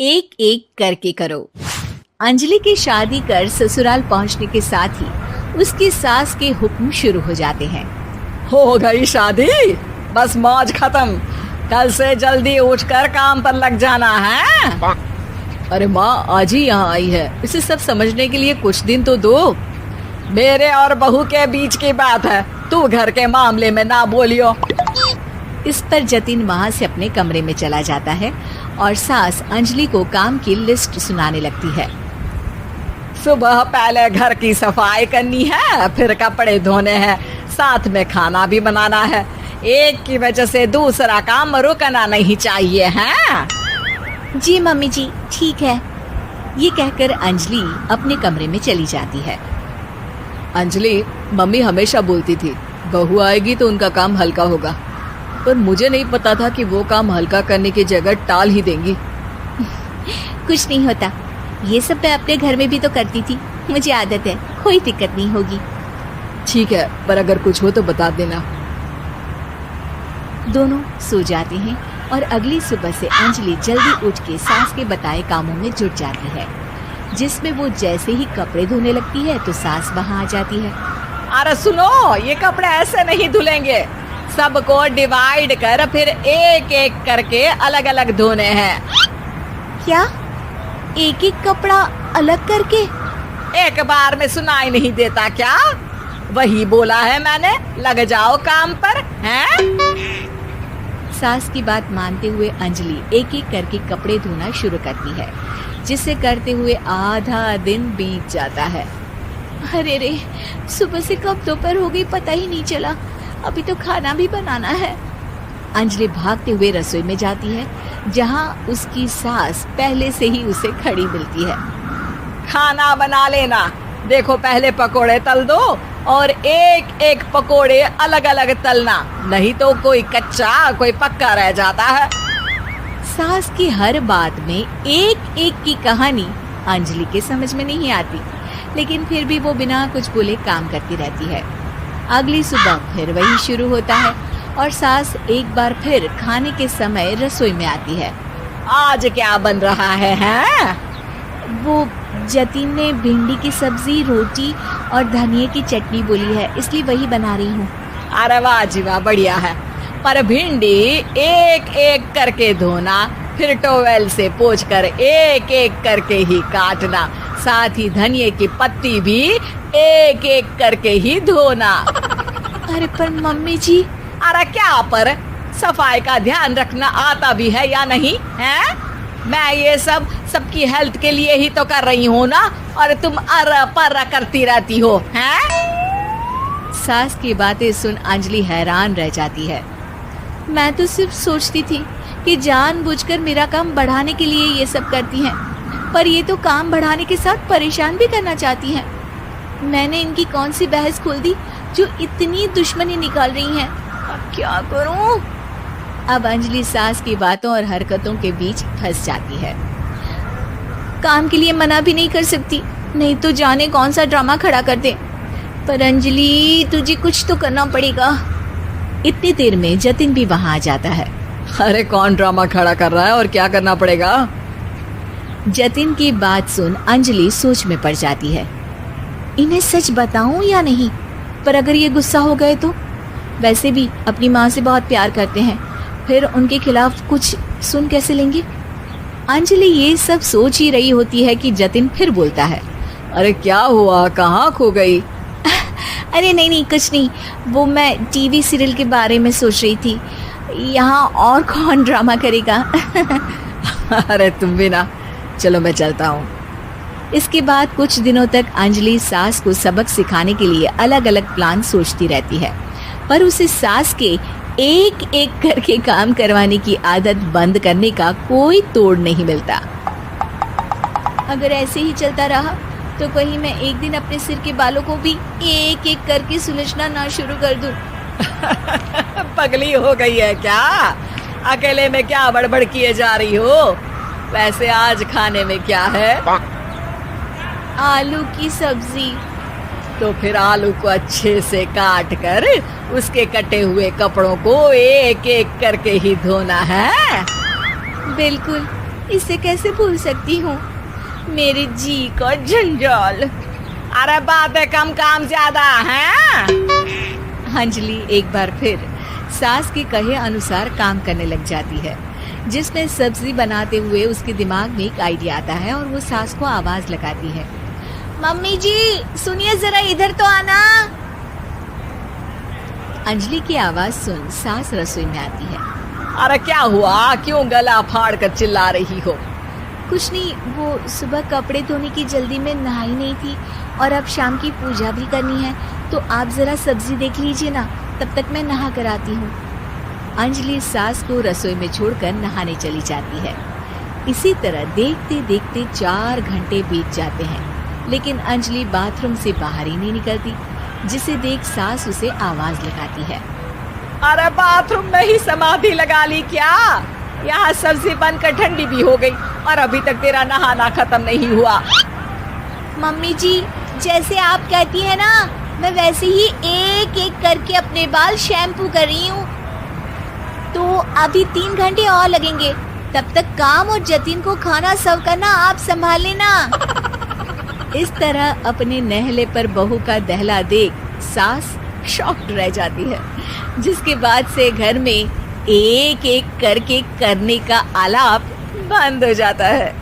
एक एक करके करो। अंजलि की शादी कर ससुराल पहुंचने के साथ ही उसकी सास के हुक्म शुरू हो जाते हैं। हो गई शादी, बस मौज खत्म। कल से जल्दी उठकर काम पर लग जाना है। अरे माँ आज ही यहाँ आई है, इसे सब समझने के लिए कुछ दिन तो दो। मेरे और बहू के बीच की बात है, तू घर के मामले में ना बोलियो। इस पर जतिन वहाँ से अपने कमरे में चला जाता है और सास अंजलि को काम की लिस्ट सुनाने लगती है। सुबह पहले घर की सफाई करनी है, फिर कपड़े धोने हैं, साथ में खाना भी बनाना है। एक की वजह से दूसरा काम रुकना नहीं चाहिए है। जी मम्मी जी ठीक है। ये कहकर अंजलि अपने कमरे में चली जाती है। अंजलि, मम्मी हमेशा बोलती थी बहू आएगी तो उनका काम हल्का होगा, पर मुझे नहीं पता था कि वो काम हल्का करने की जगह टाल ही देंगी। कुछ नहीं होता, ये सब मैं अपने घर में भी तो करती थी, मुझे आदत है, कोई दिक्कत नहीं होगी। ठीक है, पर अगर कुछ हो तो बता देना। दोनों सो जाते हैं और अगली सुबह से अंजलि जल्दी उठ के सास के बताए कामों में जुट जाती है, जिसमें वो जैसे ही कपड़े धोने लगती है तो सास वहाँ आ जाती है। अरे सुनो, ये कपड़े ऐसे नहीं धुलेंगे, सबको डिवाइड कर फिर एक एक करके अलग अलग धोने हैं। क्या एक एक कपड़ा अलग करके? एक बार में सुनाई नहीं देता क्या? वही बोला है मैंने, लग जाओ काम पर हैं? सास की बात मानते हुए अंजलि एक एक करके कपड़े धोना शुरू करती है, जिसे करते हुए आधा दिन बीत जाता है। अरे रे, सुबह से कब दोपहर हो गई पता ही नहीं चला, अभी तो खाना भी बनाना है। अंजलि भागते हुए रसोई में जाती है, जहाँ उसकी सास पहले से ही उसे खड़ी मिलती है। खाना बना लेना, देखो पहले पकोड़े तल दो और एक एक पकोड़े अलग अलग तलना, नहीं तो कोई कच्चा कोई पक्का रह जाता है। सास की हर बात में एक एक की कहानी अंजलि के समझ में नहीं आती, लेकिन फिर भी वो बिना कुछ बोले काम करती रहती है। अगली सुबह फिर वही शुरू होता है और सास एक बार फिर खाने के समय रसोई में आती है। आज क्या बन रहा है हैं? वो जतिन ने भिंडी की सब्जी, रोटी और धनिया की चटनी बोली है, इसलिए वही बना रही हूँ। अरे वाह जी वाह, बढ़िया है। पर भिंडी एक एक करके धोना, फिर टोवेल से पोंछकर एक एक करके ही काटना, साथ ही धनिया की पत्ती भी एक एक करके ही धोना। अरे पर मम्मी जी। अरे क्या पर, सफाई का ध्यान रखना आता भी है या नहीं है? मैं ये सब सबकी हेल्थ के लिए ही तो कर रही हूँ ना, और तुम अर पर करती रहती हो हैं? सास की बातें सुन अंजलि हैरान रह जाती है। मैं तो सिर्फ सोचती थी कि जानबूझकर मेरा काम बढ़ाने के लिए ये सब करती हैं, पर ये तो काम बढ़ाने के साथ परेशान भी करना चाहती हैं। मैंने इनकी कौन सी बहस खोल दी जो इतनी दुश्मनी निकाल रही हैं? अब क्या करूं? अब अंजलि सास की बातों और हरकतों के बीच फंस जाती है। काम के लिए मना भी नहीं कर सकती, नहीं तो जाने कौन सा ड्रामा खड़ा कर दे। पर अंजलि, तुझे कुछ तो करना पड़ेगा। इतनी देर में जतिन भी वहां आ जाता है। अरे कौन ड्रामा खड़ा कर रहा है और क्या करना पड़ेगा? जतिन की बात सुन अंजलि सोच में पड़ जाती है। इन्हें सच बताऊं या नहीं? पर अगर ये गुस्सा हो गए तो? वैसे भी अपनी माँ से बहुत प्यार करते हैं, फिर उनके खिलाफ कुछ सुन कैसे लेंगे? अंजलि ये सब सोच ही रही होती है कि जतिन फिर बोलता है। अरे क्या हुआ, कहाँ खो गई? अरे नहीं कुछ नहीं, वो मैं टीवी सीरियल के बारे में सोच रही थी। यहाँ और कौन ड्रामा करेगा? अरे तुम भी ना, चलो मैं चलता हूँ। इसके बाद कुछ दिनों तक अंजलि सास को सबक सिखाने के लिए अलग अलग प्लान सोचती रहती है, पर उसे सास के एक एक करके काम करवाने की आदत बंद करने का कोई तोड़ नहीं मिलता। अगर ऐसे ही चलता रहा तो कहीं मैं एक दिन अपने सिर के बालों को भी एक एक करके सुलझना ना शुरू कर दूं। पगली हो गई है क्या? अकेले में क्या बड़बड़ किए जा रही हो? वैसे आज खाने में क्या है? आलू की सब्जी। तो फिर आलू को अच्छे से काट कर उसके कटे हुए कपड़ों को एक एक करके ही धोना है। बिल्कुल, इसे कैसे भूल सकती हूँ। मेरे जी का जंजाल। अरे बातें कम काम ज्यादा है। अंजलि एक बार फिर सास के कहे अनुसार काम करने लग जाती है, जिसमें सब्जी बनाते हुए उसके दिमाग में एक आइडिया आता है और वो सास को आवाज लगाती है, मम्मी जी सुनिए जरा इधर तो आना। अंजलि की आवाज सुन सास रसोई में आती है। अरे क्या हुआ, क्यों गला फाड़ कर चिल्ला रही हो? कुछ नहीं, वो सुबह कपड़े धोने की जल्दी में नहाई नहीं थी और अब शाम की पूजा भी करनी है, तो आप जरा सब्जी देख लीजिए ना, तब तक मैं नहा कर आती हूँ। अंजलि सास को रसोई में छोड़कर नहाने चली जाती है। इसी तरह देखते देखते 4 घंटे बीत जाते हैं, लेकिन अंजलि बाथरूम से बाहर ही नहीं निकलती, जिसे देख सास उसे आवाज लगाती है। अरे बाथरूम में ही समाधि लगा ली क्या? यहाँ सब्जी बनकर ठंडी भी हो गई और अभी तक तेरा नहाना खत्म नहीं हुआ। मम्मी जी जैसे आप कहती हैं ना, मैं वैसे ही एक एक करके अपने बाल शैम्पू कर रही हूँ। तो अभी 3 घंटे और लगेंगे, तब तक काम और जतिन को खाना सर्व करना आप संभाल लेना। इस तरह अपने नहले पर बहू का दहला देख सास शॉक्ड रह जाती है, जिसके बाद से घर में एक एक करके करने का आलाप बंद हो जाता है।